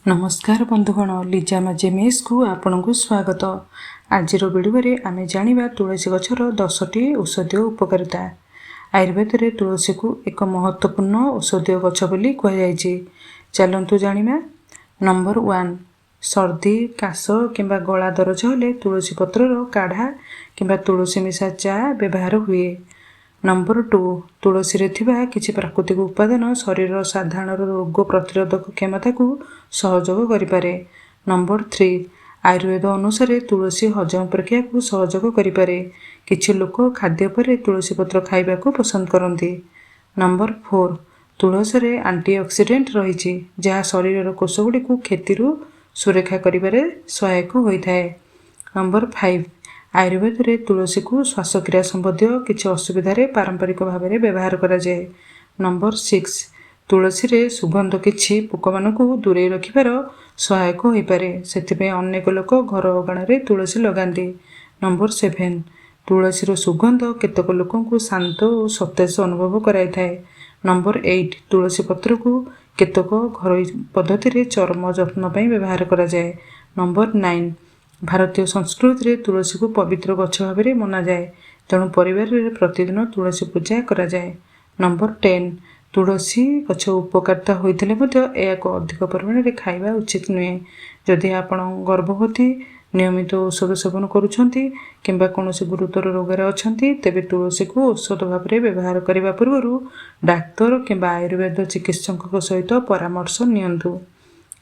नमस्कार बंधुगण, लिजा माजे मेस को आपन को स्वागत। आज भिडियो आमे जानिबा तुलसी गछर 10टी औषधीय उपकारिता। आयुर्वेद रे तुलसी को एक महत्वपूर्ण औषधीय गछ बोली कह जायछि। चलंतु जानिबा। नंबर 1, सर्दी काश किंबा गला दरज हेले तुलसी पत्रर काढ़ा किंबा तुलसी मिशा चा व्यवहार हुए। नंबर 2, तुलसी रे थिबा किछि प्राकृतिक उपादान शरीर साधारण रोग प्रतिरोधक क्षमता को सहयोग करिपारे। नंबर 3, आयुर्वेद अनुसार तुलसी हजम प्रक्रिया को सहयोग करिपारे। किछि लोक खाद्य पर तुलसी पत्र खाइबा को पसंद करନ୍ତି। नंबर 4, तुलसी रे एंटीऑक्सीडेंट रहिछि जहा शरीर कोष गुडी को क्षति रु सुरक्षा करिबारे सहायक होइथाय। नंबर 5, आयुर्वेद रे तुलसी को श्वासक्रिया संबंधी किछि असुविधा रे पारंपरिक भाव में व्यवहार करा जाय। नंबर 6, तुलसी रे सुगंध किछि पोक मान को दूरे रखिबार सहायक होई पारे, सेतिपे अनेक लोक घर अगण रे तुलसी लगांती। नंबर 7, तुलसी रो सुगंध केतक लोकन को शांत और सतेज अनुभव कराई थाए। नंबर 8, तुलसी पत्र को केतक घरोई पद्धति रे चर्म जत्न पई व्यवहार करा जाय। नंबर 9, भारतीय संस्कृति रे तुलसी को पवित्र गछ भाव में मना जाए, तेणु परिवार रे प्रतिदिन तुलसी पूजा करा जाए। नंबर 10, तुलसी गछ उपकारिता होइथिले मध्ये एयाको अधिक परिमाण रे खाइबा उचित नुहे। जदि आपण गर्भवती नियमित औषध सेवन करूछंती किंबा कोनोसी गुरुतर रोग रे अछंती, तेबे तुलसी को औषध भाव में व्यवहार करिबा पूर्वरु डाक्टर किंबा आयुर्वेद चिकित्सक सहित परामर्श नियंतु।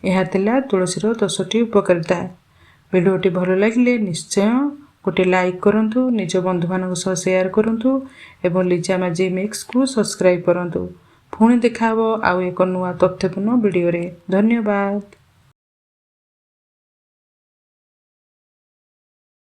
यह थिला तुलसी रो 10टी उपकारिता। भिडियोटी भल लगिले निश्चय गोटे लाइक करंतु, निज बंधु मानक सह शेयर करंतु एवं लिजा माजे मिक्स को सब्सक्राइब करंतु। पुणी देखा हबो आउ एक नुआ तथ्यपूर्ण भिडियो रे। धन्यवाद।